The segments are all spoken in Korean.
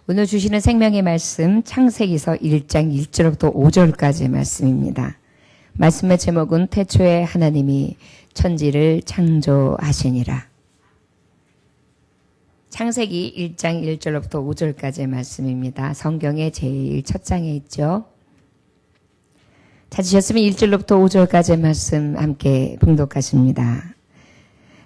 오늘 주시는 생명의 말씀 창세기서 1장 1절부터 5절까지의 말씀입니다. 말씀의 제목은 태초에 하나님이 천지를 창조하시니라. 창세기 1장 1절부터 5절까지의 말씀입니다. 성경의 제일 첫 장에 있죠. 찾으셨으면 1절부터 5절까지의 말씀 함께 봉독하십니다.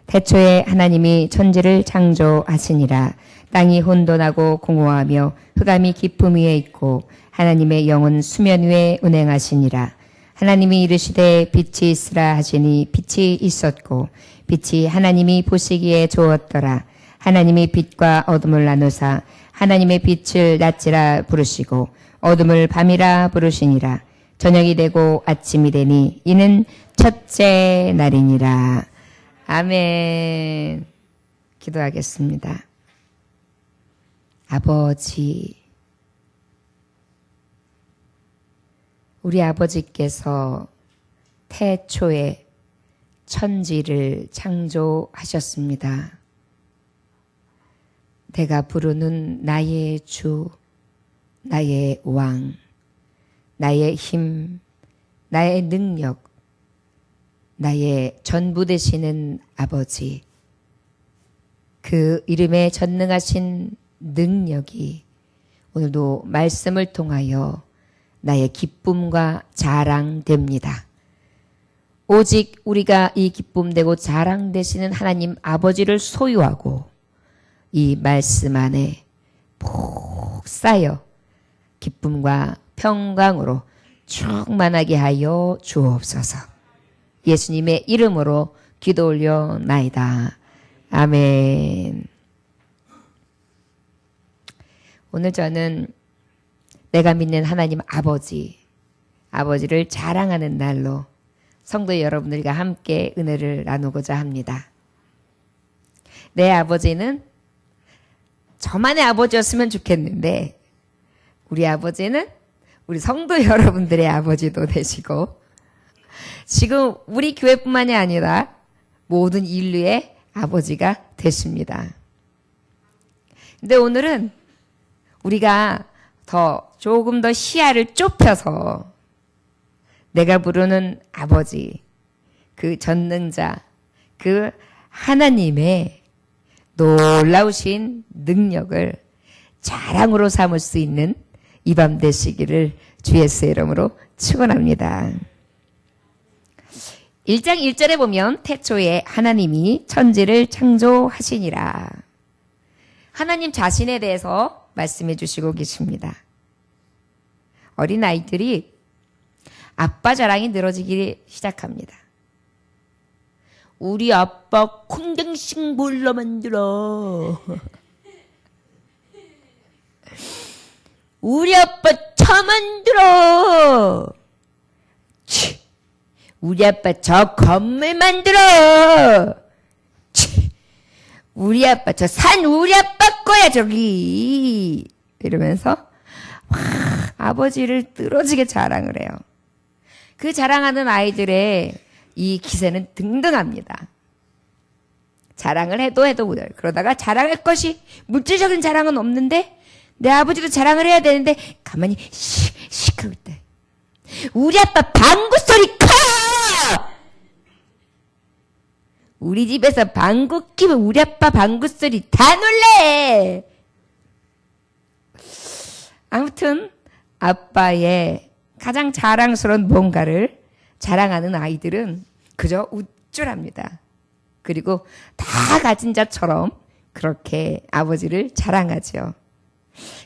태초에 하나님이 천지를 창조하시니라. 땅이 혼돈하고 공허하며 흑암이 깊음 위에 있고 하나님의 영은 수면 위에 운행하시니라. 하나님이 이르시되 빛이 있으라 하시니 빛이 있었고 빛이 하나님이 보시기에 좋았더라. 하나님이 빛과 어둠을 나누사 하나님의 빛을 낮이라 부르시고 어둠을 밤이라 부르시니라. 저녁이 되고 아침이 되니 이는 첫째 날이니라. 아멘. 기도하겠습니다. 아버지, 우리 아버지께서 태초에 천지를 창조하셨습니다. 내가 부르는 나의 주, 나의 왕, 나의 힘, 나의 능력, 나의 전부 되시는 아버지, 그 이름에 전능하신 능력이 오늘도 말씀을 통하여 나의 기쁨과 자랑됩니다. 오직 우리가 이 기쁨되고 자랑되시는 하나님 아버지를 소유하고 이 말씀 안에 푹 쌓여 기쁨과 평강으로 충만하게 하여 주옵소서. 예수님의 이름으로 기도 올려나이다. 아멘. 오늘 저는 내가 믿는 하나님 아버지를 자랑하는 날로 성도 여러분들과 함께 은혜를 나누고자 합니다. 내 아버지는 저만의 아버지였으면 좋겠는데 우리 아버지는 우리 성도 여러분들의 아버지도 되시고 지금 우리 교회뿐만이 아니라 모든 인류의 아버지가 되십니다. 근데 오늘은 우리가 조금 더 시야를 좁혀서 내가 부르는 아버지, 그 전능자, 그 하나님의 놀라우신 능력을 자랑으로 삼을 수 있는 이 밤 되시기를 주 예수의 이름으로 축원합니다. 1장 1절에 보면 태초에 하나님이 천지를 창조하시니라. 하나님 자신에 대해서 말씀해 주시고 계십니다. 어린아이들이 아빠 자랑이 늘어지기 시작합니다. 우리 아빠 콩등식 몰라 만들어. 우리 아빠 차 만들어. 우리 아빠 저 건물 만들어. 우리 아빠 저 산 우리 아빠 거야 저기. 이러면서 아버지를 늘어지게 자랑을 해요. 그 자랑하는 아이들의 이 기세는 등등합니다. 자랑을 해도 그러다가 자랑할 것이 물질적인 자랑은 없는데 내 아버지도 자랑을 해야 되는데 가만히 시끄러울 때 우리 아빠 방구 소리 커! 우리 집에서 방구 끼면 우리 아빠 방구 소리 다 놀래! 아무튼 아빠의 가장 자랑스러운 뭔가를 자랑하는 아이들은 그저 우쭐합니다. 그리고 다 가진 자처럼 그렇게 아버지를 자랑하죠.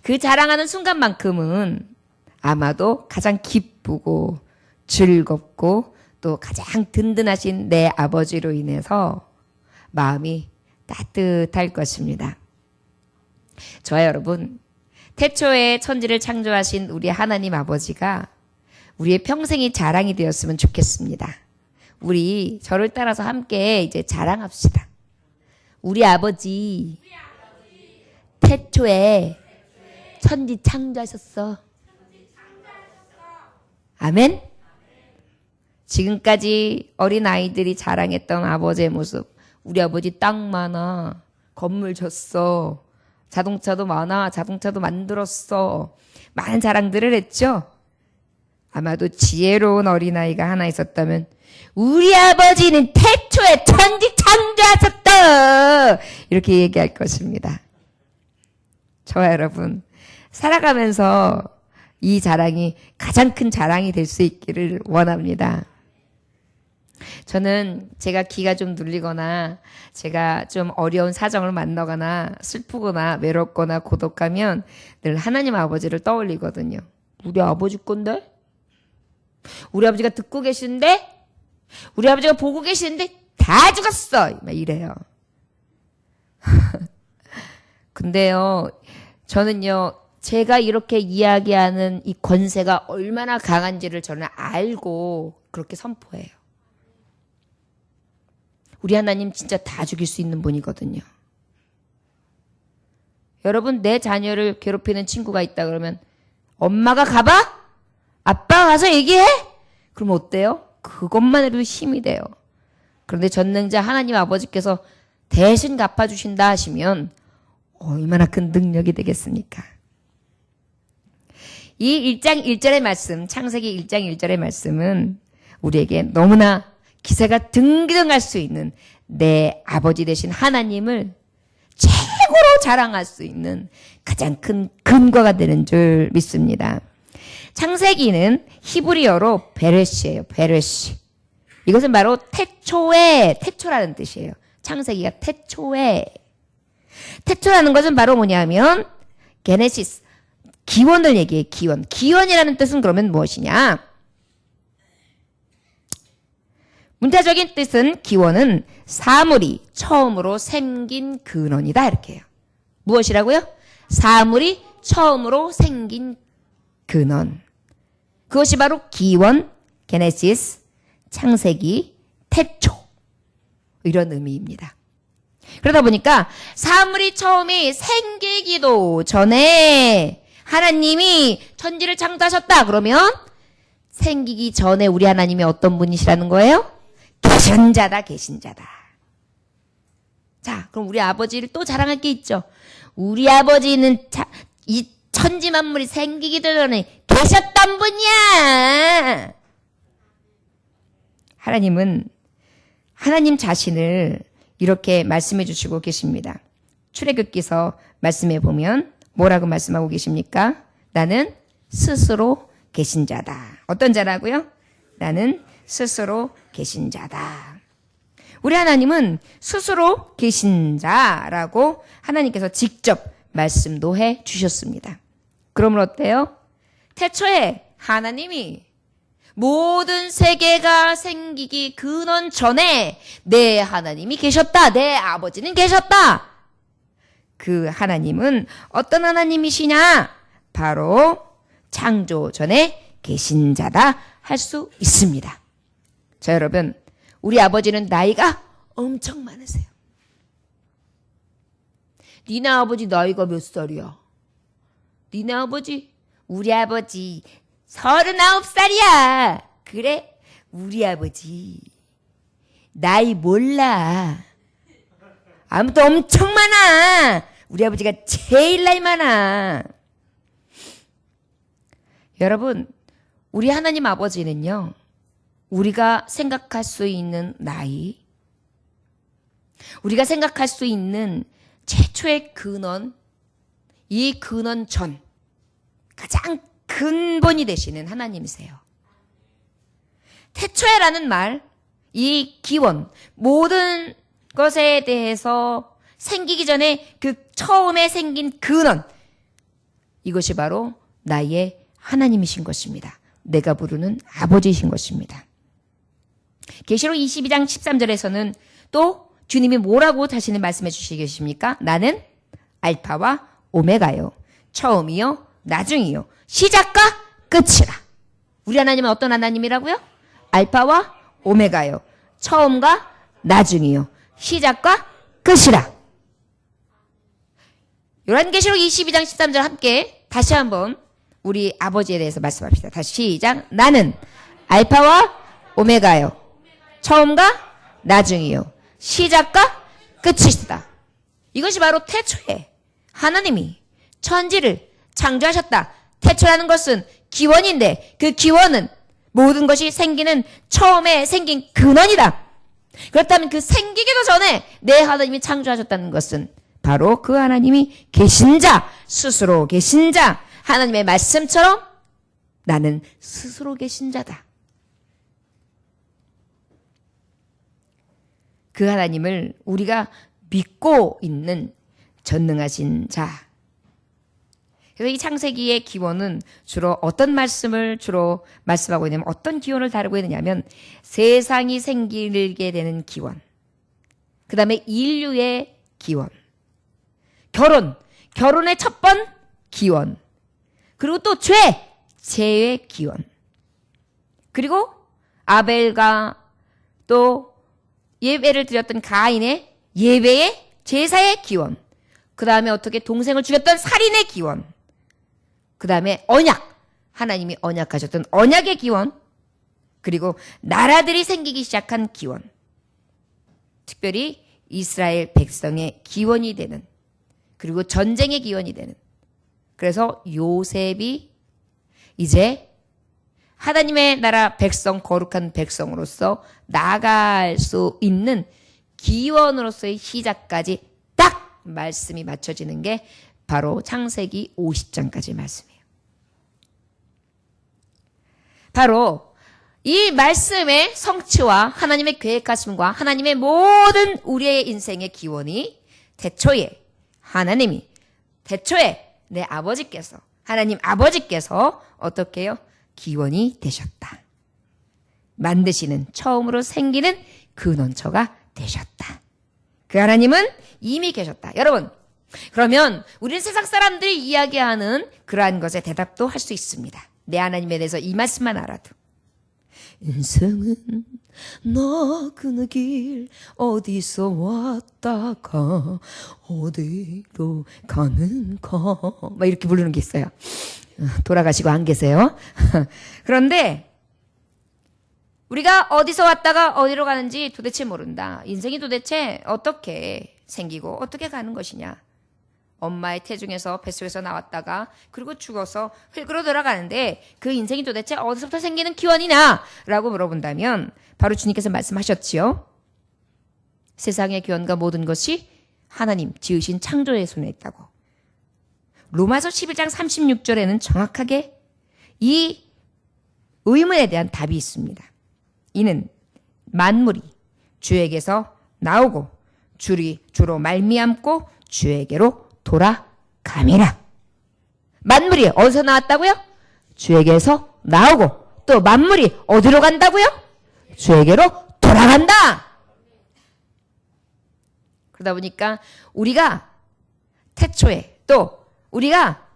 그 자랑하는 순간만큼은 아마도 가장 기쁘고 즐겁고 또 가장 든든하신 내 아버지로 인해서 마음이 따뜻할 것입니다. 저와 여러분, 태초에 천지를 창조하신 우리 하나님 아버지가 우리의 평생이 자랑이 되었으면 좋겠습니다. 우리 저를 따라서 함께 이제 자랑합시다. 우리 아버지 태초에 천지 창조하셨어. 아멘? 지금까지 어린아이들이 자랑했던 아버지의 모습. 우리 아버지 땅 많아. 건물 졌어. 자동차도 많아. 자동차도 만들었어. 많은 자랑들을 했죠. 아마도 지혜로운 어린아이가 하나 있었다면 우리 아버지는 태초에 천지 창조하셨다. 이렇게 얘기할 것입니다. 저와 여러분 살아가면서 이 자랑이 가장 큰 자랑이 될 수 있기를 원합니다. 저는 제가 기가 좀 눌리거나 제가 좀 어려운 사정을 만나거나 슬프거나 외롭거나 고독하면 늘 하나님 아버지를 떠올리거든요. 우리 아버지 건데? 우리 아버지가 듣고 계시는데? 우리 아버지가 보고 계시는데 다 죽었어! 막 이래요. 근데요, 저는요, 제가 이렇게 이야기하는 이 권세가 얼마나 강한지를 저는 알고 그렇게 선포해요. 우리 하나님 진짜 다 죽일 수 있는 분이거든요. 여러분, 내 자녀를 괴롭히는 친구가 있다 그러면 엄마가 가봐? 아빠가 가서 얘기해? 그럼 어때요? 그것만 해도 힘이 돼요. 그런데 전능자 하나님 아버지께서 대신 갚아주신다 하시면 얼마나 큰 능력이 되겠습니까? 이 1장 1절의 말씀, 창세기 1장 1절의 말씀은 우리에게 너무나 기세가 등등할 수 있는 내 아버지 되신 하나님을 최고로 자랑할 수 있는 가장 큰 근거가 되는 줄 믿습니다. 창세기는 히브리어로 베레시예요. 베레시. 이것은 바로 태초에, 태초라는 뜻이에요. 창세기가 태초에. 태초라는 것은 바로 뭐냐면 게네시스, 기원을 얘기해. 기원. 기원이라는 뜻은 그러면 무엇이냐? 문자적인 뜻은 기원은 사물이 처음으로 생긴 근원이다 이렇게 해요. 무엇이라고요? 사물이 처음으로 생긴 근원. 그것이 바로 기원, 게네시스, 창세기, 태초 이런 의미입니다. 그러다 보니까 사물이 처음에 생기기도 전에 하나님이 천지를 창조하셨다 그러면 생기기 전에 우리 하나님이 어떤 분이시라는 거예요? 계신 자다, 계신 자다. 자, 그럼 우리 아버지를 또 자랑할 게 있죠. 우리 아버지는 이 천지 만물이 생기기도 전에 계셨던 분이야. 하나님은 하나님 자신을 이렇게 말씀해 주시고 계십니다. 출애굽기서 말씀해 보면 뭐라고 말씀하고 계십니까? 나는 스스로 계신 자다. 어떤 자라고요? 나는 스스로 계신 자다. 우리 하나님은 스스로 계신 자라고 하나님께서 직접 말씀도 해 주셨습니다. 그러면 어때요? 태초에 하나님이 모든 세계가 생기기 근원 전에 내 하나님이 계셨다. 내 아버지는 계셨다. 그 하나님은 어떤 하나님이시냐? 바로 창조 전에 계신 자다 할 수 있습니다. 자, 여러분, 우리 아버지는 나이가 엄청 많으세요. 니네 아버지 나이가 몇 살이야? 니네 아버지? 우리 아버지 39살이야. 그래? 우리 아버지 나이 몰라. 아무튼 엄청 많아. 우리 아버지가 제일 나이 많아. 여러분, 우리 하나님 아버지는요, 우리가 생각할 수 있는 나이, 우리가 생각할 수 있는 최초의 근원, 이 근원 전 가장 근본이 되시는 하나님이세요. 태초에라는 말, 이 기원, 모든 것에 대해서 생기기 전에 그 처음에 생긴 근원, 이것이 바로 나의 하나님이신 것입니다. 내가 부르는 아버지이신 것입니다. 계시록 22장 13절에서는 또 주님이 뭐라고 자신을 말씀해 주시기 계십니까? 나는 알파와 오메가요. 처음이요, 나중이요. 시작과 끝이라. 우리 하나님은 어떤 하나님이라고요? 알파와 오메가요. 처음과 나중이요. 시작과 끝이라. 요한계시록 22장 13절 함께 다시 한번 우리 아버지에 대해서 말씀합시다. 다시 시작. 나는 알파와 오메가요. 처음과 나중이요. 시작과 끝이시다. 이것이 바로 태초에 하나님이 천지를 창조하셨다. 태초라는 것은 기원인데 그 기원은 모든 것이 생기는 처음에 생긴 근원이다. 그렇다면 그 생기기도 전에 내 하나님이 창조하셨다는 것은 바로 그 하나님이 계신 자, 스스로 계신 자, 하나님의 말씀처럼 나는 스스로 계신 자다. 그 하나님을 우리가 믿고 있는 전능하신 자. 그래서 이 창세기의 기원은 주로 어떤 말씀을 주로 말씀하고 있냐면 어떤 기원을 다루고 있느냐면 세상이 생기게 되는 기원. 그 다음에 인류의 기원. 결혼의 첫 번 기원. 그리고 또 죄의 기원. 그리고 아벨과 또 예배를 드렸던 가인의 예배의 제사의 기원. 그 다음에 어떻게 동생을 죽였던 살인의 기원. 그 다음에 언약. 하나님이 언약하셨던 언약의 기원. 그리고 나라들이 생기기 시작한 기원. 특별히 이스라엘 백성의 기원이 되는, 그리고 전쟁의 기원이 되는. 그래서 요셉이 이제 하나님의 나라 백성, 거룩한 백성으로서 나아갈 수 있는 기원으로서의 시작까지 딱 말씀이 맞춰지는 게 바로 창세기 50장까지 말씀이에요. 바로 이 말씀의 성취와 하나님의 계획하심과 하나님의 모든 우리의 인생의 기원이 태초에 하나님이, 태초에 내 아버지께서, 하나님 아버지께서 어떻게 해요? 기원이 되셨다. 만드시는, 처음으로 생기는 근원처가 되셨다. 그 하나님은 이미 계셨다. 여러분, 그러면 우리는 세상 사람들이 이야기하는 그러한 것에 대답도 할 수 있습니다. 내 하나님에 대해서 이 말씀만 알아도. 인생은 나그네 길 어디서 왔다가 어디로 가는가 막 이렇게 부르는 게 있어요. 돌아가시고 안 계세요. 그런데 우리가 어디서 왔다가 어디로 가는지 도대체 모른다. 인생이 도대체 어떻게 생기고 어떻게 가는 것이냐. 엄마의 태중에서 뱃속에서 나왔다가 그리고 죽어서 흙으로 돌아가는데 그 인생이 도대체 어디서부터 생기는 기원이냐 라고 물어본다면 바로 주님께서 말씀하셨지요. 세상의 기원과 모든 것이 하나님 지으신 창조의 손에 있다고. 로마서 11장 36절에는 정확하게 이 의문에 대한 답이 있습니다. 이는 만물이 주에게서 나오고 주로 말미암고 주에게로 돌아감이라. 만물이 어디서 나왔다고요? 주에게서 나오고 또 만물이 어디로 간다고요? 주에게로 돌아간다. 그러다 보니까 우리가 태초에 또 우리가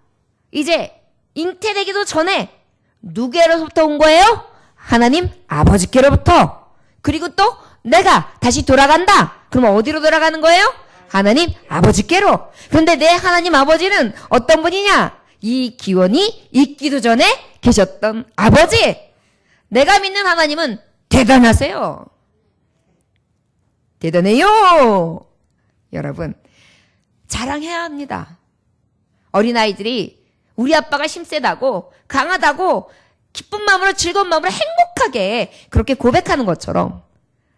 이제 잉태되기도 전에 누구로부터 온 거예요? 하나님 아버지께로부터. 그리고 또 내가 다시 돌아간다. 그럼 어디로 돌아가는 거예요? 하나님 아버지께로. 그런데 내 하나님 아버지는 어떤 분이냐? 이 기원이 있기도 전에 계셨던 아버지. 내가 믿는 하나님은 대단하세요. 대단해요. 여러분, 자랑해야 합니다. 어린아이들이 우리 아빠가 힘세다고 강하다고 기쁜 마음으로 즐거운 마음으로 행복하게 그렇게 고백하는 것처럼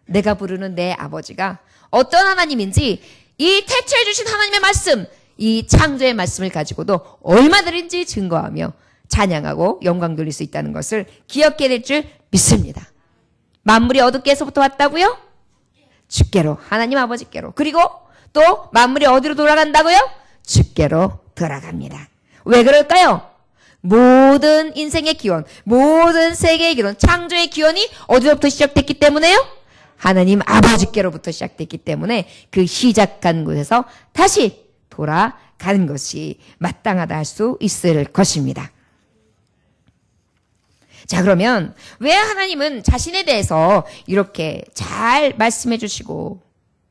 내가 부르는 내 아버지가 어떤 하나님인지 이 태초해 주신 하나님의 말씀, 이 창조의 말씀을 가지고도 얼마든지 증거하며 찬양하고 영광 돌릴 수 있다는 것을 기억해야 될 줄 믿습니다. 만물이 어디께서부터 왔다고요? 주께로, 하나님 아버지께로. 그리고 또 만물이 어디로 돌아간다고요? 주께로 돌아갑니다. 왜 그럴까요? 모든 인생의 기원, 모든 세계의 기원, 창조의 기원이 어디로부터 시작됐기 때문에요? 하나님 아버지께로부터 시작됐기 때문에 그 시작한 곳에서 다시 돌아가는 것이 마땅하다 할 수 있을 것입니다. 자, 그러면 왜 하나님은 자신에 대해서 이렇게 잘 말씀해 주시고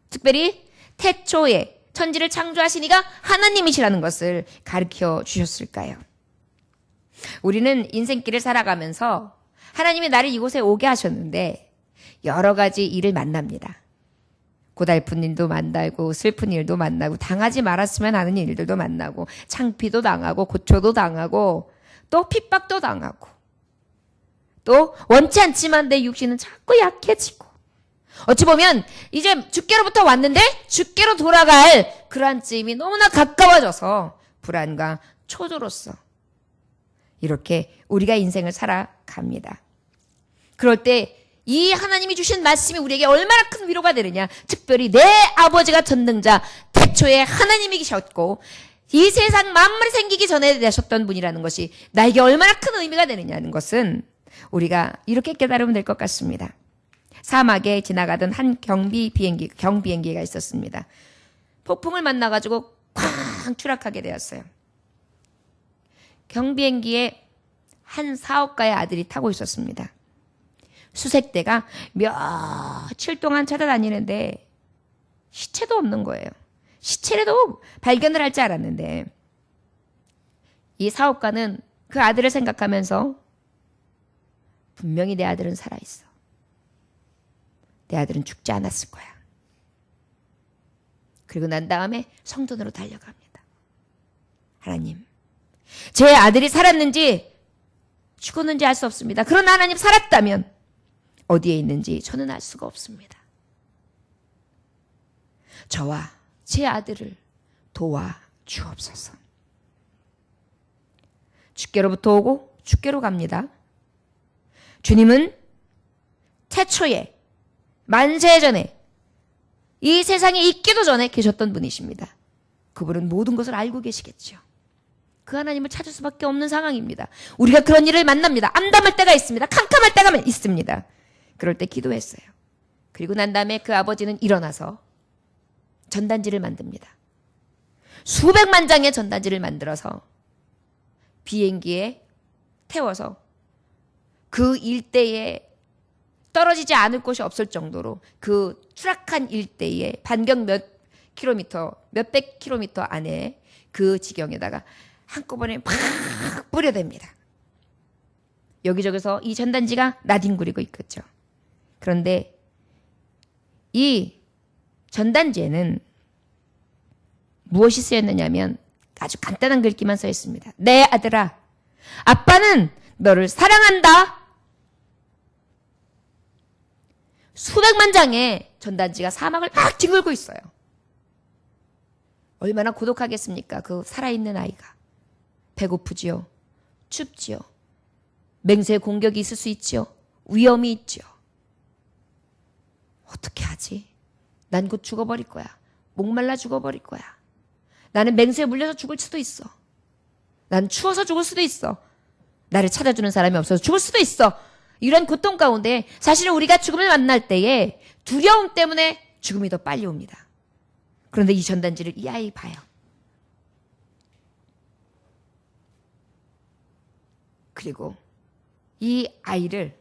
특별히 태초에 천지를 창조하신 이가 하나님이시라는 것을 가르쳐 주셨을까요? 우리는 인생길을 살아가면서 하나님이 나를 이곳에 오게 하셨는데 여러 가지 일을 만납니다. 고달픈 일도 만나고 슬픈 일도 만나고 당하지 말았으면 하는 일들도 만나고 창피도 당하고 고초도 당하고 또 핍박도 당하고 또 원치 않지만 내 육신은 자꾸 약해지고 어찌 보면 이제 주께로부터 왔는데 주께로 돌아갈 그러한 쯤이 너무나 가까워져서 불안과 초조로서 이렇게 우리가 인생을 살아갑니다. 그럴 때 이 하나님이 주신 말씀이 우리에게 얼마나 큰 위로가 되느냐. 특별히 내 아버지가 전능자 태초에 하나님이 계셨고 이 세상 만물이 생기기 전에 되셨던 분이라는 것이 나에게 얼마나 큰 의미가 되느냐는 것은 우리가 이렇게 깨달으면 될 것 같습니다. 사막에 지나가던 한 경비행기가 있었습니다. 폭풍을 만나가지고 쾅 추락하게 되었어요. 경비행기에 한 사업가의 아들이 타고 있었습니다. 수색대가 며칠 동안 찾아다니는데 시체도 없는 거예요. 시체라도 발견을 할 줄 알았는데 이 사업가는 그 아들을 생각하면서 분명히 내 아들은 살아있어. 내 아들은 죽지 않았을 거야. 그리고 난 다음에 성전으로 달려갑니다. 하나님, 제 아들이 살았는지 죽었는지 알 수 없습니다. 그러나 하나님 살았다면 어디에 있는지 저는 알 수가 없습니다. 저와 제 아들을 도와주옵소서. 주께로부터 오고 주께로 갑니다. 주님은 태초에 만세 전에 이 세상에 있기도 전에 계셨던 분이십니다. 그분은 모든 것을 알고 계시겠죠. 그 하나님을 찾을 수밖에 없는 상황입니다. 우리가 그런 일을 만납니다. 암담할 때가 있습니다. 캄캄할 때가 있습니다. 그럴 때 기도했어요. 그리고 난 다음에 그 아버지는 일어나서 전단지를 만듭니다. 수백만 장의 전단지를 만들어서 비행기에 태워서 그 일대에 떨어지지 않을 곳이 없을 정도로 그 추락한 일대에 반경 몇백 킬로미터 안에 그 지경에다가 한꺼번에 팍 뿌려댑니다. 여기저기서 이 전단지가 나뒹굴이고 있겠죠. 그런데 이 전단지에는 무엇이 쓰였느냐면 아주 간단한 글귀만 써 있습니다. 내 아들아, 아빠는 너를 사랑한다. 수백만 장의 전단지가 사막을 막 뒹굴고 있어요. 얼마나 고독하겠습니까? 그 살아있는 아이가. 배고프지요. 춥지요. 맹수의 공격이 있을 수 있지요. 위험이 있지요. 어떻게 하지? 난 곧 죽어버릴 거야. 목말라 죽어버릴 거야. 나는 맹수에 물려서 죽을 수도 있어. 난 추워서 죽을 수도 있어. 나를 찾아주는 사람이 없어서 죽을 수도 있어. 이런 고통 가운데 사실은 우리가 죽음을 만날 때에 두려움 때문에 죽음이 더 빨리 옵니다. 그런데 이 전단지를 이 아이 봐요. 그리고 이 아이를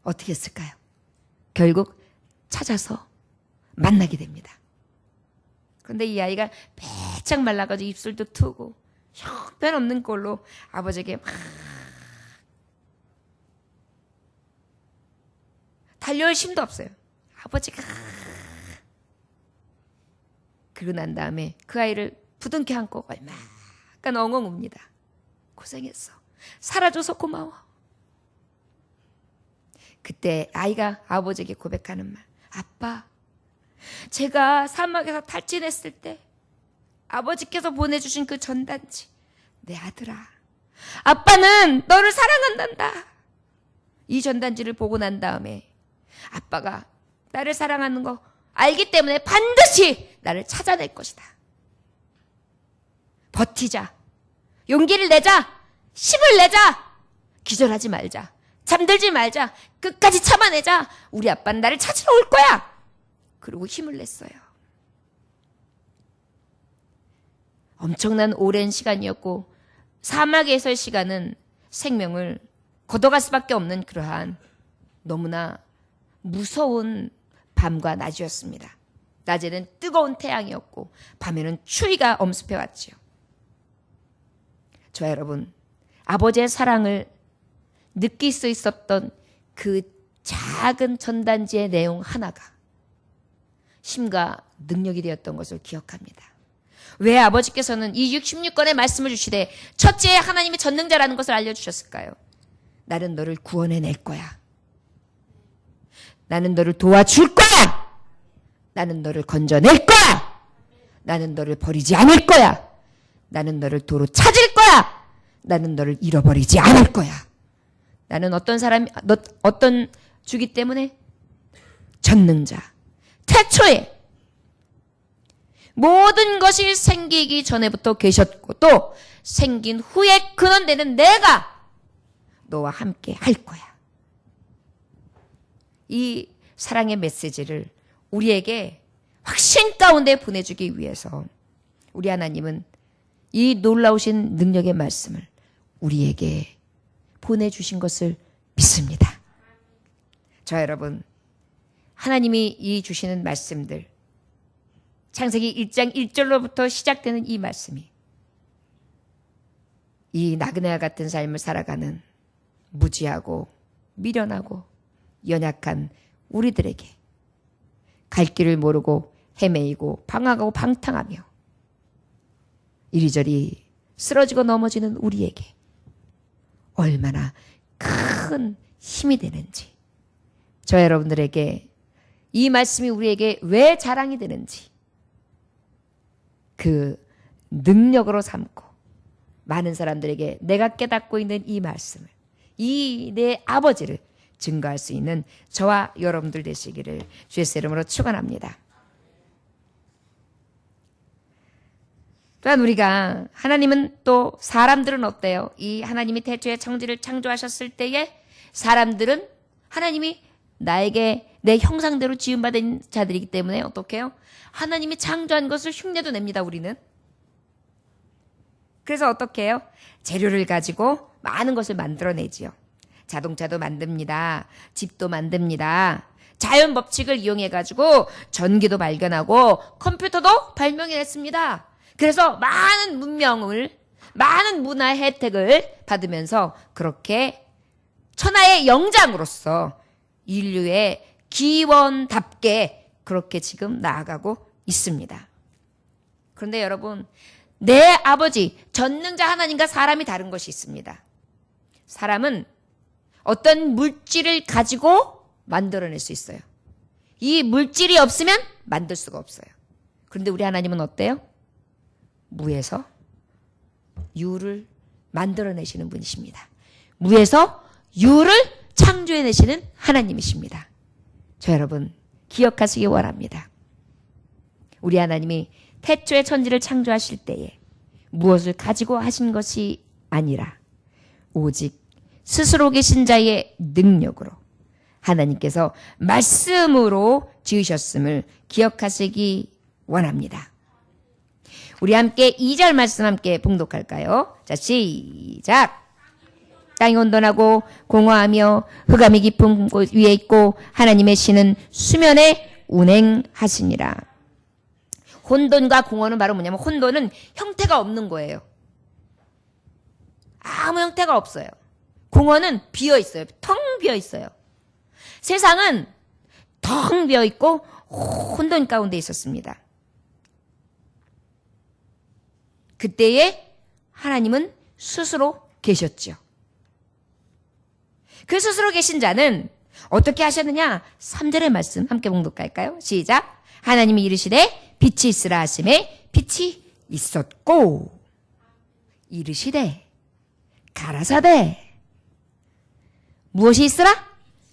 어떻게 했을까요? 결국 찾아서 만나게 됩니다. 그런데 이 아이가 빼짝 말라가지고 입술도 트고 형편없는 꼴로 아버지에게 막 달려올 힘도 없어요. 아버지가 그러고 난 다음에 그 아이를 부둥켜 안고 얼마간 엉엉 웁니다. 고생했어. 살아줘서 고마워. 그때 아이가 아버지에게 고백하는 말. 아빠, 제가 사막에서 탈진했을 때 아버지께서 보내주신 그 전단지. 내 아들아, 아빠는 너를 사랑한단다. 이 전단지를 보고 난 다음에 아빠가 나를 사랑하는 거 알기 때문에 반드시 나를 찾아낼 것이다. 버티자. 용기를 내자. 힘을 내자. 기절하지 말자. 잠들지 말자. 끝까지 참아내자. 우리 아빠는 나를 찾으러 올 거야. 그리고 힘을 냈어요. 엄청난 오랜 시간이었고 사막에서의 시간은 생명을 걷어갈 수밖에 없는 그러한 너무나 무서운 밤과 낮이었습니다. 낮에는 뜨거운 태양이었고 밤에는 추위가 엄습해왔지요. 저 여러분, 아버지의 사랑을 느낄 수 있었던 그 작은 전단지의 내용 하나가 힘과 능력이 되었던 것을 기억합니다. 왜 아버지께서는 이 66권의 말씀을 주시되 첫째 하나님이 전능자라는 것을 알려주셨을까요? 나는 너를 구원해낼 거야. 나는 너를 도와줄 거야. 나는 너를 건져낼 거야. 나는 너를 버리지 않을 거야. 나는 너를 도로 찾을 거야. 나는 너를 잃어버리지 않을 거야. 나는 어떤 주기 때문에 전능자. 태초에 모든 것이 생기기 전에부터 계셨고 또 생긴 후에 근원되는 내가 너와 함께 할 거야. 이 사랑의 메시지를 우리에게 확신 가운데 보내주기 위해서 우리 하나님은 이 놀라우신 능력의 말씀을 우리에게 보내주신 것을 믿습니다. 저 여러분, 하나님이 이 주시는 말씀들, 창세기 1장 1절로부터 시작되는 이 말씀이 이 나그네와 같은 삶을 살아가는 무지하고 미련하고 연약한 우리들에게 갈 길을 모르고 헤매이고 방황하고 방탕하며 이리저리 쓰러지고 넘어지는 우리에게 얼마나 큰 힘이 되는지, 저 여러분들에게 이 말씀이 우리에게 왜 자랑이 되는지 그 능력으로 삼고 많은 사람들에게 내가 깨닫고 있는 이 말씀을, 이 내 아버지를 증거할 수 있는 저와 여러분들 되시기를 주의 이름으로 축원합니다. 또한 우리가 하나님은 또 사람들은 어때요? 이 하나님이 태초에 천지를 창조하셨을 때에 사람들은 하나님이 나에게 내 형상대로 지음받은 자들이기 때문에 어떻게 해요? 하나님이 창조한 것을 흉내도 냅니다, 우리는. 그래서 어떻게 해요? 재료를 가지고 많은 것을 만들어내지요. 자동차도 만듭니다. 집도 만듭니다. 자연 법칙을 이용해가지고 전기도 발견하고 컴퓨터도 발명해냈습니다. 그래서 많은 문명을, 많은 문화 혜택을 받으면서 그렇게 천하의 영장으로서 인류의 기원답게 그렇게 지금 나아가고 있습니다. 그런데 여러분, 내 아버지 전능자 하나님과 사람이 다른 것이 있습니다. 사람은 어떤 물질을 가지고 만들어낼 수 있어요. 이 물질이 없으면 만들 수가 없어요. 그런데 우리 하나님은 어때요? 무에서 유를 만들어내시는 분이십니다. 무에서 유를 창조해내시는 하나님이십니다. 저 여러분 기억하시기 원합니다. 우리 하나님이 태초에 천지를 창조하실 때에 무엇을 가지고 하신 것이 아니라 오직 스스로 계신 자의 능력으로 하나님께서 말씀으로 지으셨음을 기억하시기 원합니다. 우리 함께 2절 말씀 함께 봉독할까요? 자, 시작. 땅이 온돈하고 공허하며 흑암이 깊은 곳 위에 있고 하나님의 신은 수면에 운행하시니라. 혼돈과 공허는 바로 뭐냐면 혼돈은 형태가 없는 거예요. 아무 형태가 없어요. 공허는 비어 있어요. 텅 비어 있어요. 세상은 텅 비어 있고 혼돈 가운데 있었습니다. 그때에 하나님은 스스로 계셨죠. 그 스스로 계신 자는 어떻게 하셨느냐? 3절의 말씀 함께 봉독할까요? 시작. 하나님이 이르시되 빛이 있으라 하심에 빛이 있었고 이르시되 가라사대 무엇이 있으라?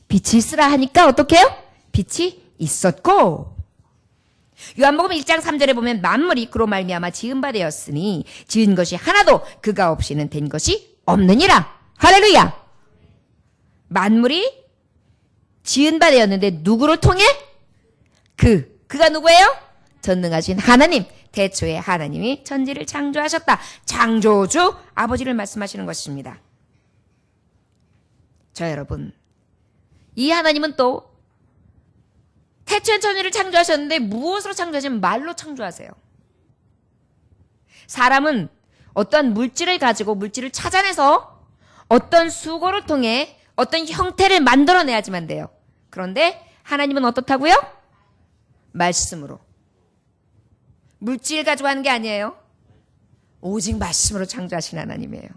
빛이 있으라 하니까 어떻게 해요? 빛이 있었고. 요한복음 1장 3절에 보면 만물이 그로 말미암아 지은 바 되었으니 지은 것이 하나도 그가 없이는 된 것이 없느니라. 할렐루야. 만물이 지은 바 되었는데 누구를 통해? 그가 누구예요? 전능하신 하나님, 태초에 하나님이 천지를 창조하셨다. 창조주 아버지를 말씀하시는 것입니다. 저 여러분, 이 하나님은 또 태초에 천지를 창조하셨는데 무엇으로 창조하시면 말로 창조하세요. 사람은 어떤 물질을 가지고 물질을 찾아내서 어떤 수고를 통해 어떤 형태를 만들어내야지만 돼요. 그런데 하나님은 어떻다고요? 말씀으로. 물질 가지고 하는 게 아니에요. 오직 말씀으로 창조하신 하나님이에요.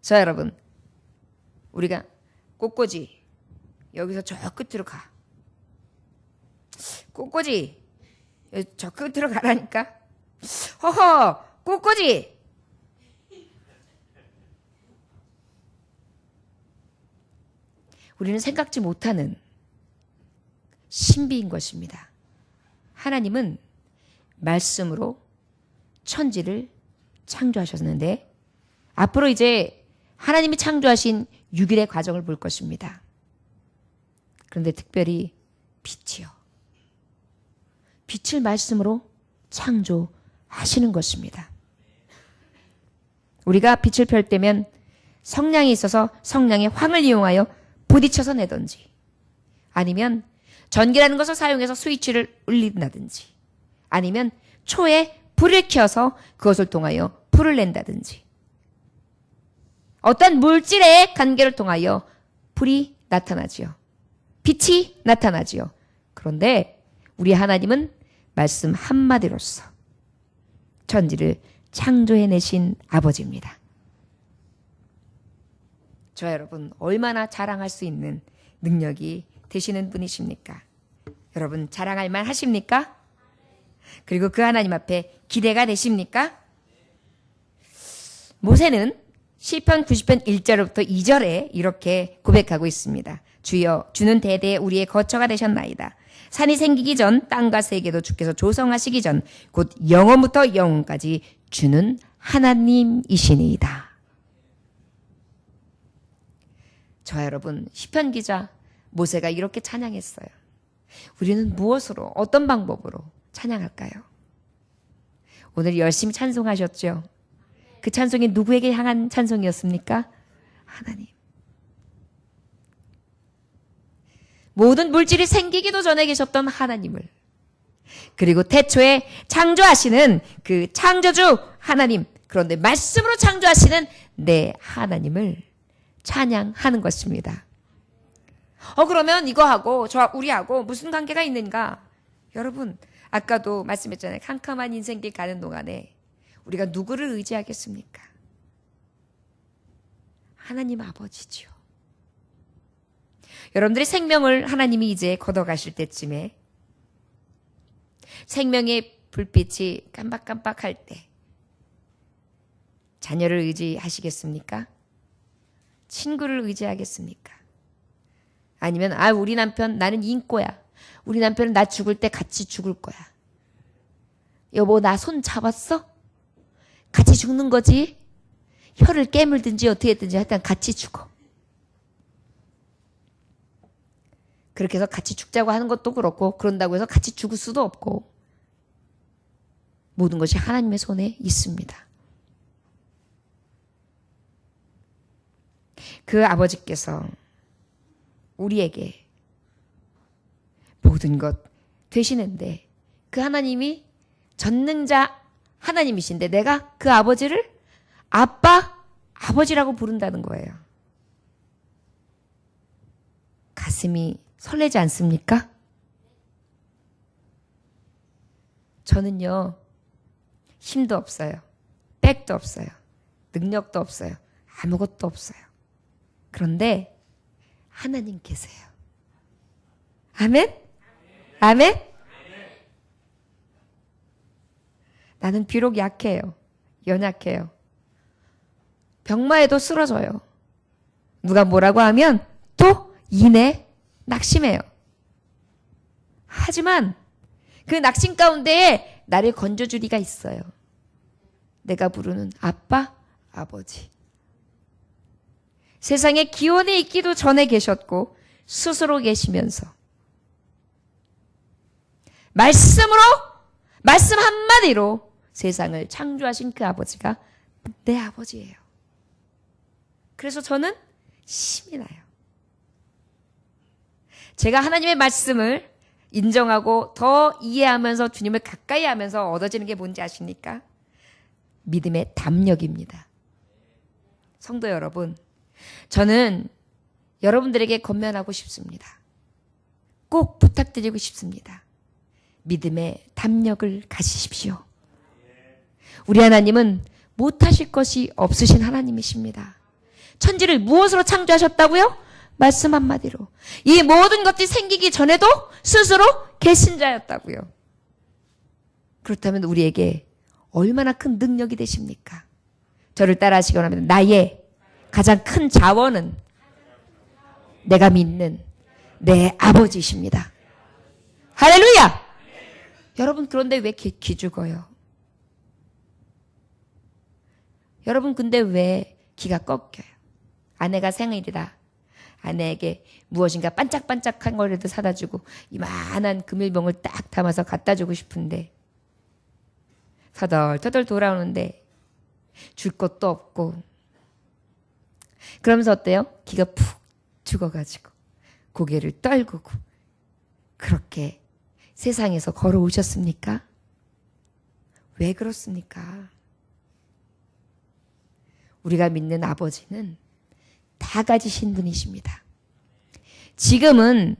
자, 여러분, 우리가 꽃꽂이 여기서 저 끝으로 가. 꽃꽂이 저 끝으로 가라니까. 허허, 꽃꽂이. 우리는 생각지 못하는 신비인 것입니다. 하나님은 말씀으로 천지를 창조하셨는데 앞으로 이제 하나님이 창조하신 6일의 과정을 볼 것입니다. 그런데 특별히 빛이요. 빛을 말씀으로 창조하시는 것입니다. 우리가 빛을 펼 때면 성냥이 있어서 성냥의 황을 이용하여 부딪혀서 내던지 아니면 전기라는 것을 사용해서 스위치를 울린다든지 아니면 초에 불을 켜서 그것을 통하여 불을 낸다든지 어떤 물질의 관계를 통하여 불이 나타나지요. 빛이 나타나지요. 그런데 우리 하나님은 말씀 한마디로서 천지를 창조해내신 아버지입니다. 저 여러분 얼마나 자랑할 수 있는 능력이 되시는 분이십니까? 여러분 자랑할 만 하십니까? 그리고 그 하나님 앞에 기대가 되십니까? 모세는 시편 90편 1절부터 2절에 이렇게 고백하고 있습니다. 주여 주는 대대에 우리의 거처가 되셨나이다. 산이 생기기 전 땅과 세계도 주께서 조성하시기 전 곧 영원부터 영원까지 주는 하나님이시니이다. 저 여러분 시편 기자 모세가 이렇게 찬양했어요. 우리는 무엇으로 어떤 방법으로 찬양할까요? 오늘 열심히 찬송하셨죠? 그 찬송이 누구에게 향한 찬송이었습니까? 하나님. 모든 물질이 생기기도 전에 계셨던 하나님을 그리고 태초에 창조하시는 그 창조주 하나님 그런데 말씀으로 창조하시는 내 하나님을 찬양하는 것입니다. 그러면 이거하고 우리하고 무슨 관계가 있는가? 여러분 아까도 말씀했잖아요. 캄캄한 인생길 가는 동안에 우리가 누구를 의지하겠습니까? 하나님 아버지죠. 여러분들의 생명을 하나님이 이제 걷어가실 때쯤에 생명의 불빛이 깜박깜박할 때 자녀를 의지하시겠습니까? 친구를 의지하겠습니까? 아니면 우리 남편 나는 인꼬야. 우리 남편은 나 죽을 때 같이 죽을 거야. 여보 나 손 잡았어? 같이 죽는 거지. 혀를 깨물든지 어떻게 했든지 하여튼 같이 죽어. 그렇게 해서 같이 죽자고 하는 것도 그렇고 그런다고 해서 같이 죽을 수도 없고 모든 것이 하나님의 손에 있습니다. 그 아버지께서 우리에게 모든 것 되시는데 그 하나님이 전능자 하나님이신데 내가 그 아버지를 아버지라고 부른다는 거예요. 가슴이 설레지 않습니까? 저는요 힘도 없어요. 백도 없어요. 능력도 없어요. 아무것도 없어요. 그런데 하나님 계세요. 아멘? 아멘? 나는 비록 약해요. 연약해요. 병마에도 쓰러져요. 누가 뭐라고 하면 또 이내 낙심해요. 하지만 그 낙심 가운데에 나를 건져줄 이가 있어요. 내가 부르는 아빠, 아버지. 세상에 기원에 있기도 전에 계셨고 스스로 계시면서 말씀으로 말씀 한마디로 세상을 창조하신 그 아버지가 내 아버지예요. 그래서 저는 힘이 나요. 제가 하나님의 말씀을 인정하고 더 이해하면서 주님을 가까이 하면서 얻어지는 게 뭔지 아십니까? 믿음의 담력입니다. 성도 여러분, 저는 여러분들에게 권면하고 싶습니다. 꼭 부탁드리고 싶습니다. 믿음의 담력을 가지십시오. 우리 하나님은 못하실 것이 없으신 하나님이십니다. 천지를 무엇으로 창조하셨다고요? 말씀 한마디로. 이 모든 것들이 생기기 전에도 스스로 계신 자였다고요. 그렇다면 우리에게 얼마나 큰 능력이 되십니까? 저를 따라하시기 원합니다. 나의 가장 큰 자원은 내가 믿는 내 아버지이십니다. 할렐루야! 여러분, 그런데 왜 기죽어요? 여러분, 근데 왜 기가 꺾여요? 아내가 생일이다. 아내에게 무엇인가 반짝반짝한 거라도 사다 주고 이만한 금일봉을 딱 담아서 갖다 주고 싶은데 터덜터덜 돌아오는데 줄 것도 없고 그러면서 어때요? 기가 푹 죽어가지고 고개를 떨구고 그렇게 세상에서 걸어오셨습니까? 왜 그렇습니까? 우리가 믿는 아버지는 다 가지신 분이십니다. 지금은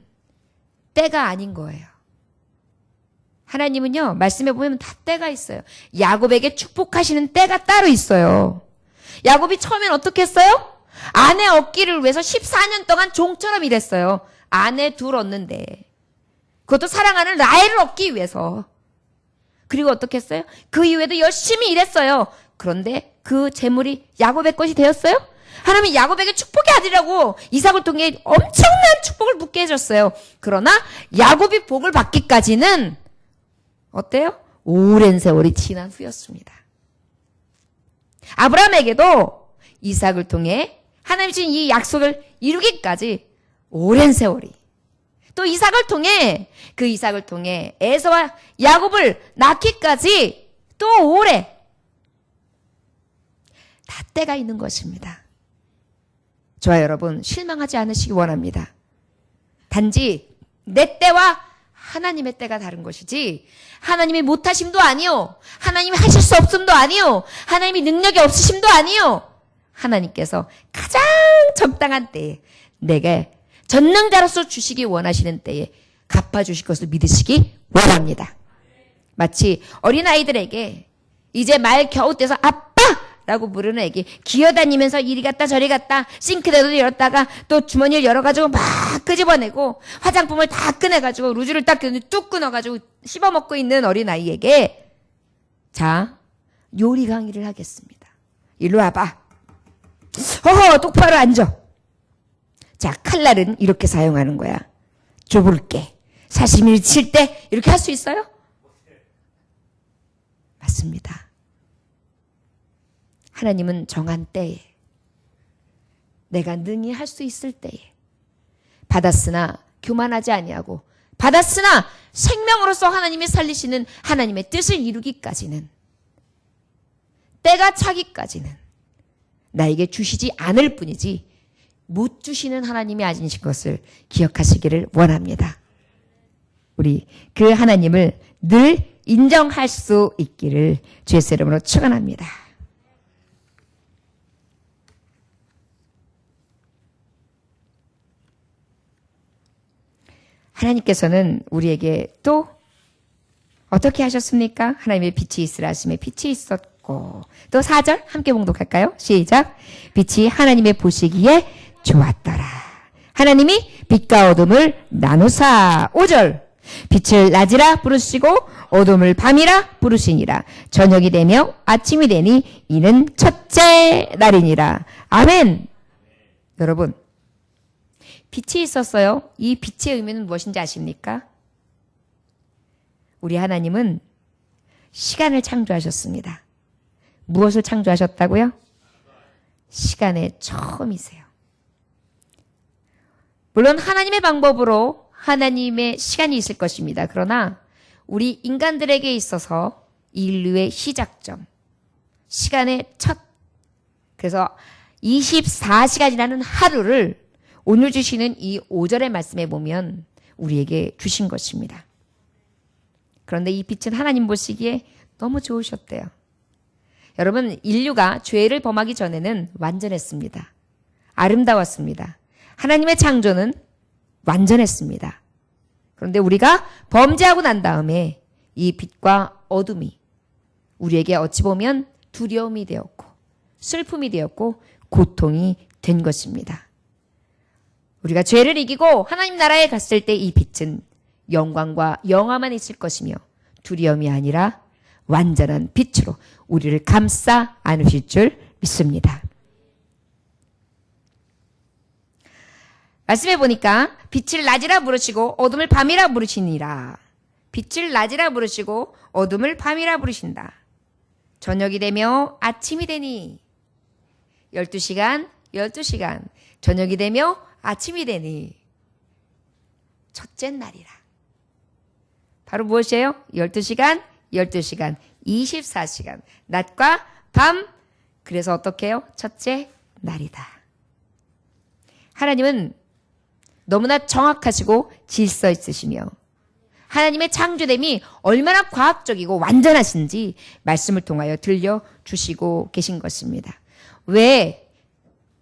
때가 아닌 거예요. 하나님은요, 말씀해 보면 다 때가 있어요. 야곱에게 축복하시는 때가 따로 있어요. 야곱이 처음엔 어떻게 했어요? 아내 얻기를 위해서 14년 동안 종처럼 일했어요. 아내 둘 얻는데. 그것도 사랑하는 라헬을 얻기 위해서. 그리고 어떻게 했어요? 그 이후에도 열심히 일했어요. 그런데 그 재물이 야곱의 것이 되었어요? 하나님이 야곱에게 축복의 아들이라고 이삭을 통해 엄청난 축복을 붙게 해줬어요. 그러나 야곱이 복을 받기까지는 어때요? 오랜 세월이 지난 후였습니다. 아브라함에게도 이삭을 통해 하나님이 주신 이 약속을 이루기까지 오랜 세월이, 또 이삭을 통해 에서와 야곱을 낳기까지 또 오래, 다 때가 있는 것입니다. 저와 여러분, 실망하지 않으시기 원합니다. 단지 내 때와 하나님의 때가 다른 것이지, 하나님이 못하심도 아니요, 하나님이 하실 수 없음도 아니요, 하나님이 능력이 없으심도 아니요, 하나님께서 가장 적당한 때에 내게 전능자로서 주시기 원하시는 때에 갚아주실 것을 믿으시기 원합니다. 마치 어린아이들에게 이제 말 겨우 떼서 아빠! 라고 부르는 애기, 기어다니면서 이리 갔다 저리 갔다 싱크대도 열었다가 또 주머니를 열어가지고 막 끄집어내고 화장품을 다 꺼내가지고 루즈를 딱 뚝 끊어가지고 씹어먹고 있는 어린아이에게 자, 요리 강의를 하겠습니다. 일로 와봐. 허허, 똑바로 앉아. 자, 칼날은 이렇게 사용하는 거야. 좁을게. 사시미를 칠 때 이렇게 할 수 있어요? 맞습니다. 하나님은 정한 때에, 내가 능히 할 수 있을 때에, 받았으나 교만하지 아니하고 받았으나 생명으로서 하나님이 살리시는 하나님의 뜻을 이루기까지는, 때가 차기까지는 나에게 주시지 않을 뿐이지 못 주시는 하나님이 아니신 것을 기억하시기를 원합니다. 우리 그 하나님을 늘 인정할 수 있기를 주의 이름으로 축원합니다. 하나님께서는 우리에게 또 어떻게 하셨습니까? 하나님의 빛이 있으라 하심에 빛이 있었고, 또 4절 함께 봉독할까요? 시작. 빛이 하나님의 보시기에 좋았더라. 하나님이 빛과 어둠을 나누사. 5절. 빛을 낮이라 부르시고 어둠을 밤이라 부르시니라. 저녁이 되며 아침이 되니 이는 첫째 날이니라. 아멘. 여러분, 빛이 있었어요. 이 빛의 의미는 무엇인지 아십니까? 우리 하나님은 시간을 창조하셨습니다. 무엇을 창조하셨다고요? 시간의 처음이세요. 물론 하나님의 방법으로 하나님의 시간이 있을 것입니다. 그러나 우리 인간들에게 있어서 인류의 시작점, 시간의 첫, 그래서 24시간이라는 하루를 오늘 주시는 이 5절의 말씀에 보면 우리에게 주신 것입니다. 그런데 이 빛은 하나님 보시기에 너무 좋으셨대요. 여러분, 인류가 죄를 범하기 전에는 완전했습니다. 아름다웠습니다. 하나님의 창조는 완전했습니다. 그런데 우리가 범죄하고 난 다음에 이 빛과 어둠이 우리에게 어찌 보면 두려움이 되었고 슬픔이 되었고 고통이 된 것입니다. 우리가 죄를 이기고 하나님 나라에 갔을 때 이 빛은 영광과 영화만 있을 것이며 두려움이 아니라 완전한 빛으로 우리를 감싸 안으실 줄 믿습니다. 말씀해 보니까 빛을 낮이라 부르시고 어둠을 밤이라 부르시니라. 빛을 낮이라 부르시고 어둠을 밤이라 부르신다. 저녁이 되며 아침이 되니 12시간, 12시간. 저녁이 되며 아침이 되니 첫째 날이라. 바로 무엇이에요? 12시간, 12시간, 24시간. 낮과 밤. 그래서 어떻게 해요? 첫째 날이다. 하나님은 너무나 정확하시고 질서 있으시며 하나님의 창조됨이 얼마나 과학적이고 완전하신지 말씀을 통하여 들려주시고 계신 것입니다. 왜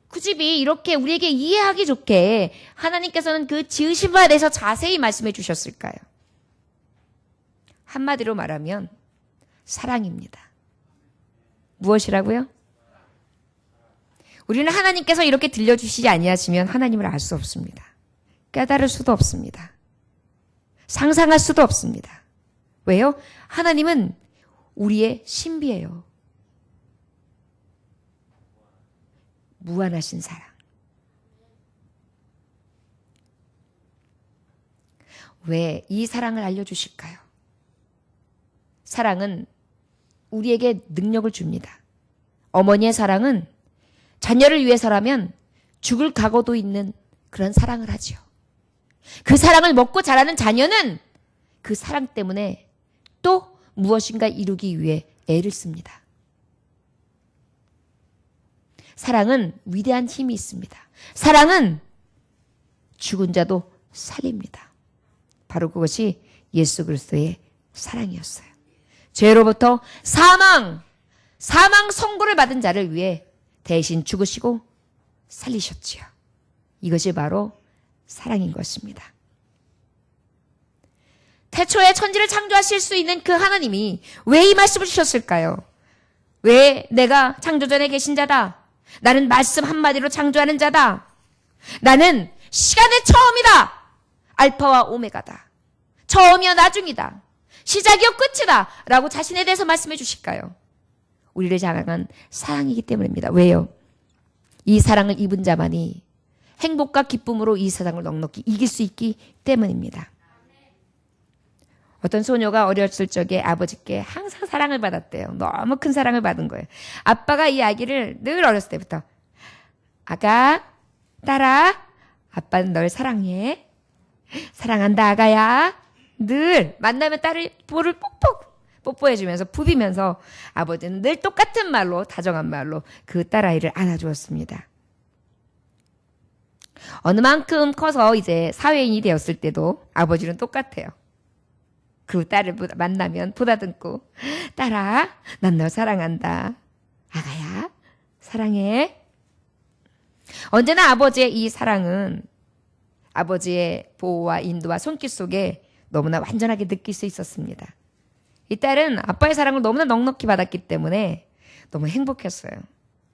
그 집이 이렇게 우리에게 이해하기 좋게 하나님께서는 그 지으신 바에 대해서 자세히 말씀해 주셨을까요? 한마디로 말하면 사랑입니다. 무엇이라고요? 우리는 하나님께서 이렇게 들려주시지 아니하시면 하나님을 알 수 없습니다. 깨달을 수도 없습니다. 상상할 수도 없습니다. 왜요? 하나님은 우리의 신비예요. 무한하신 사랑. 왜 이 사랑을 알려주실까요? 사랑은 우리에게 능력을 줍니다. 어머니의 사랑은 자녀를 위해서라면 죽을 각오도 있는 그런 사랑을 하지요. 그 사랑을 먹고 자라는 자녀는 그 사랑 때문에 또 무엇인가 이루기 위해 애를 씁니다. 사랑은 위대한 힘이 있습니다. 사랑은 죽은 자도 살립니다. 바로 그것이 예수 그리스도의 사랑이었어요. 죄로부터 사망 선고를 받은 자를 위해 대신 죽으시고 살리셨지요. 이것이 바로 사랑인 것입니다. 태초에 천지를 창조하실 수 있는 그 하나님이 왜 이 말씀을 주셨을까요? 왜 내가 창조 전에 계신 자다. 나는 말씀 한마디로 창조하는 자다. 나는 시간의 처음이다. 알파와 오메가다. 처음이요 나중이다. 시작이요 끝이다. 라고 자신에 대해서 말씀해 주실까요? 우리를 향한 사랑이기 때문입니다. 왜요? 이 사랑을 입은 자만이 행복과 기쁨으로 이 세상을 넉넉히 이길 수 있기 때문입니다. 어떤 소녀가 어렸을 적에 아버지께 항상 사랑을 받았대요. 너무 큰 사랑을 받은 거예요. 아빠가 이 아기를 늘 어렸을 때부터 아가, 딸아, 아빠는 널 사랑해. 사랑한다 아가야. 늘 만나면 딸을 볼을 뽁뽁 뽀뽀해주면서 부비면서 아버지는 늘 똑같은 말로 다정한 말로 그 딸아이를 안아주었습니다. 어느 만큼 커서 이제 사회인이 되었을 때도 아버지는 똑같아요. 그 딸을 만나면 보다듬고 딸아 난 널 사랑한다. 아가야 사랑해. 언제나 아버지의 이 사랑은 아버지의 보호와 인도와 손길 속에 너무나 완전하게 느낄 수 있었습니다. 이 딸은 아빠의 사랑을 너무나 넉넉히 받았기 때문에 너무 행복했어요.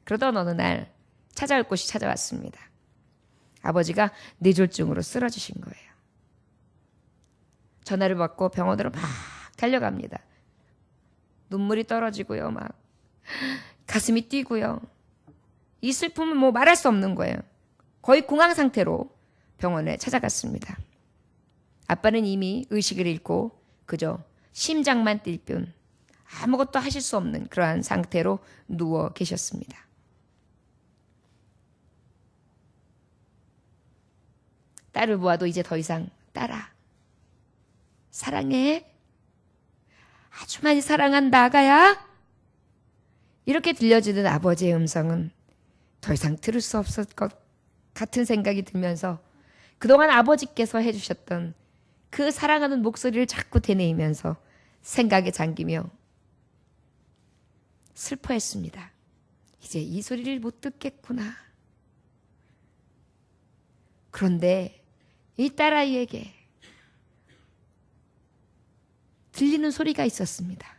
그러던 어느 날 찾아올 곳이 찾아왔습니다. 아버지가 뇌졸중으로 쓰러지신 거예요. 전화를 받고 병원으로 막 달려갑니다. 눈물이 떨어지고요. 막 가슴이 뛰고요. 이 슬픔은 뭐 말할 수 없는 거예요. 거의 공황 상태로 병원에 찾아갔습니다. 아빠는 이미 의식을 잃고 그저 심장만 뛸 뿐 아무것도 하실 수 없는 그러한 상태로 누워 계셨습니다. 딸을 보아도 이제 더 이상 딸아 사랑해. 아주 많이 사랑한다 아가야. 이렇게 들려주는 아버지의 음성은 더 이상 들을 수 없을 것 같은 생각이 들면서 그동안 아버지께서 해주셨던 그 사랑하는 목소리를 자꾸 되뇌이면서 생각에 잠기며 슬퍼했습니다. 이제 이 소리를 못 듣겠구나. 그런데 이 딸아이에게 들리는 소리가 있었습니다.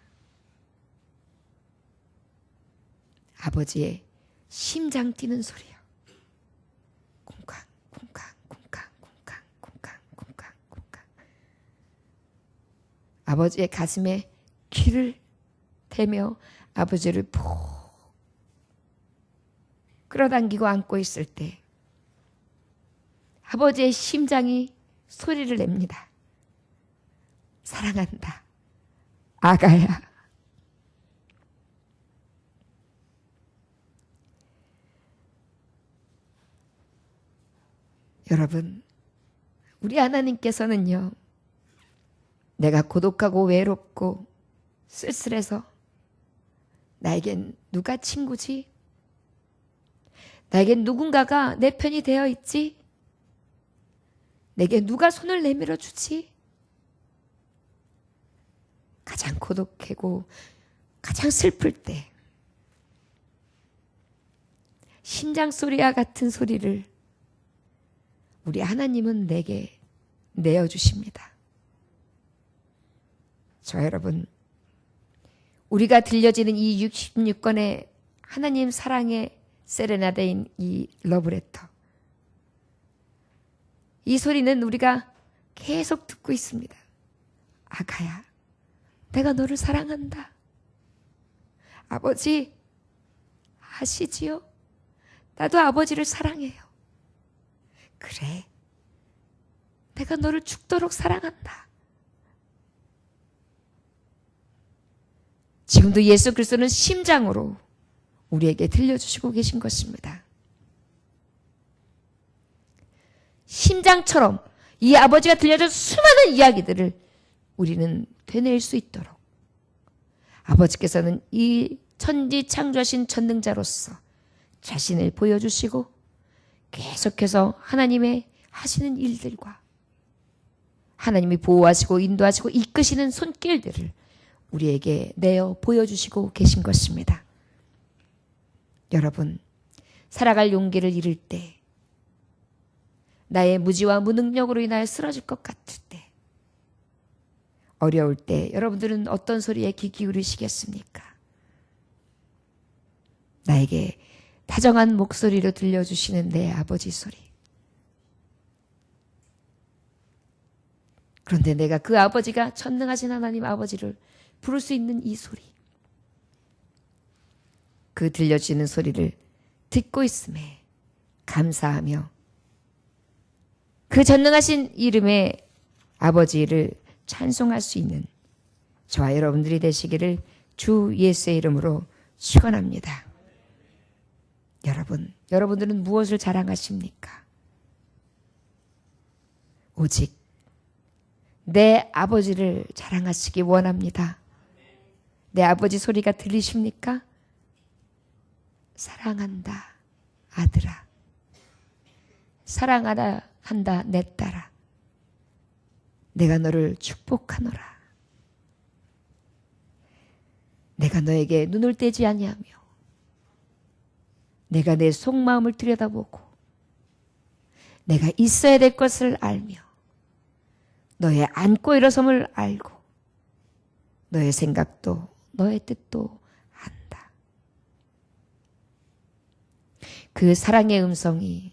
아버지의 심장 뛰는 소리요. 쿵쾅 쿵쾅 쿵쾅 쿵쾅 쿵쾅 쿵쾅 쿵쾅. 아버지의 가슴에 귀를 대며 아버지를 푹 끌어당기고 안고 있을 때 아버지의 심장이 소리를 냅니다. 사랑한다, 아가야. 여러분, 우리 하나님께서는요, 내가 고독하고 외롭고 쓸쓸해서 나에겐 누가 친구지? 나에겐 누군가가 내 편이 되어 있지? 내게 누가 손을 내밀어 주지? 가장 고독하고 가장 슬플 때 심장 소리와 같은 소리를 우리 하나님은 내게 내어주십니다. 저 여러분, 우리가 들려지는 이 66권의 하나님 사랑의 세레나데인 이 러브레터, 이 소리는 우리가 계속 듣고 있습니다. 아가야, 내가 너를 사랑한다. 아버지 아시지요? 나도 아버지를 사랑해요. 그래, 내가 너를 죽도록 사랑한다. 지금도 예수 그리스도는 심장으로 우리에게 들려주시고 계신 것입니다. 심장처럼 이 아버지가 들려준 수많은 이야기들을 우리는 되뇌일 수 있도록 아버지께서는 이 천지 창조하신 전능자로서 자신을 보여주시고 계속해서 하나님의 하시는 일들과 하나님이 보호하시고 인도하시고 이끄시는 손길들을 우리에게 내어 보여주시고 계신 것입니다. 여러분, 살아갈 용기를 잃을 때, 나의 무지와 무능력으로 인하여 쓰러질 것 같을 때, 어려울 때 여러분들은 어떤 소리에 귀 기울이시겠습니까? 나에게 다정한 목소리로 들려주시는 내 아버지 소리. 그런데 내가 그 아버지가 전능하신 하나님 아버지를 부를 수 있는 이 소리, 그 들려주시는 소리를 듣고 있음에 감사하며 그 전능하신 이름의 아버지를 찬송할 수 있는 저와 여러분들이 되시기를 주 예수의 이름으로 축원합니다. 여러분, 여러분들은 무엇을 자랑하십니까? 오직 내 아버지를 자랑하시기 원합니다. 내 아버지 소리가 들리십니까? 사랑한다, 아들아. 사랑하다 한다, 내 딸아. 내가 너를 축복하노라. 내가 너에게 눈을 떼지 아니하며 내가 내 속마음을 들여다보고 내가 있어야 될 것을 알며 너의 앉고 일어섬을 알고 너의 생각도 너의 뜻도 안다. 그 사랑의 음성이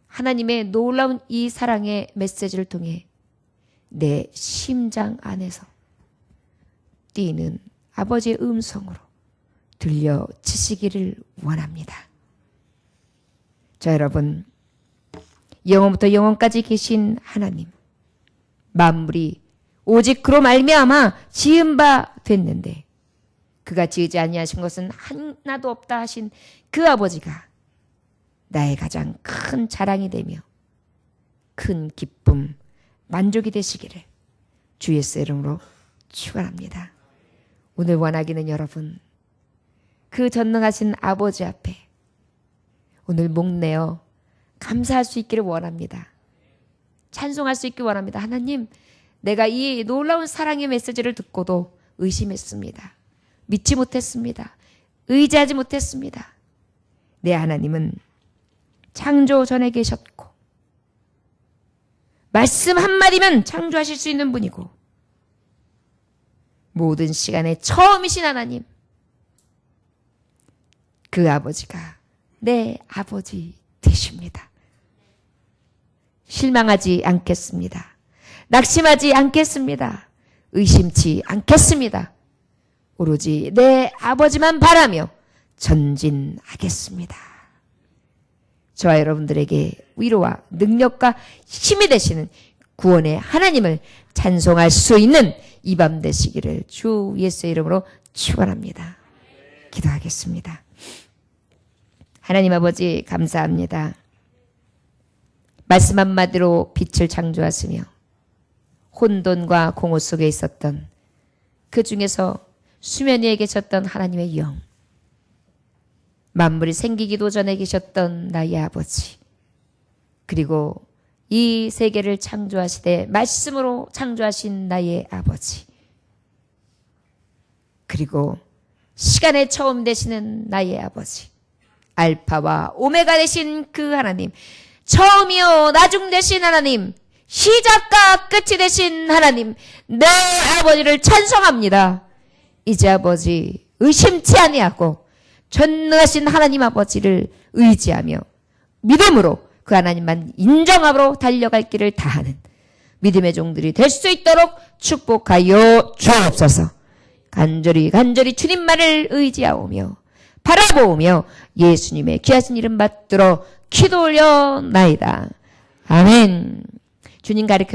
하나님의 놀라운 이 사랑의 메시지를 통해 내 심장 안에서 뛰는 아버지의 음성으로 들려지시기를 원합니다. 자, 여러분, 영원부터 영원까지 계신 하나님, 만물이 오직 그로 말미암아 지은 바 됐는데 그가 지으지 아니하신 것은 하나도 없다 하신 그 아버지가 나의 가장 큰 자랑이 되며 큰 기쁨, 만족이 되시기를 주 예수의 이름으로 축원합니다. 오늘 원하기는 여러분, 그 전능하신 아버지 앞에 오늘 목내어 감사할 수 있기를 원합니다. 찬송할 수 있기를 원합니다. 하나님, 내가 이 놀라운 사랑의 메시지를 듣고도 의심했습니다. 믿지 못했습니다. 의지하지 못했습니다. 내 하나님은 창조 전에 계셨고 말씀 한마디면 창조하실 수 있는 분이고 모든 시간에 처음이신 하나님, 그 아버지가 내 아버지 되십니다. 실망하지 않겠습니다. 낙심하지 않겠습니다. 의심치 않겠습니다. 오로지 내 아버지만 바라며 전진하겠습니다. 저와 여러분들에게 위로와 능력과 힘이 되시는 구원의 하나님을 찬송할 수 있는 이 밤 되시기를 주 예수의 이름으로 축원합니다. 기도하겠습니다. 하나님 아버지 감사합니다. 말씀 한마디로 빛을 창조하시며 혼돈과 공허 속에 있었던 그 중에서 수면 위에 계셨던 하나님의 영, 만물이 생기기도 전에 계셨던 나의 아버지, 그리고 이 세계를 창조하시되 말씀으로 창조하신 나의 아버지, 그리고 시간의 처음 되시는 나의 아버지, 알파와 오메가 되신 그 하나님, 처음이요 나중 되신 하나님, 시작과 끝이 되신 하나님, 내 아버지를 찬송합니다. 이제 아버지 의심치 아니하고 전능하신 하나님 아버지를 의지하며 믿음으로 그 하나님만 인정함으로 달려갈 길을 다하는 믿음의 종들이 될 수 있도록 축복하여 주옵소서. 간절히 주님만을 의지하오며 바라보며 예수님의 귀하신 이름 받들어 기도 올려나이다. 아멘. 주님 가르쳐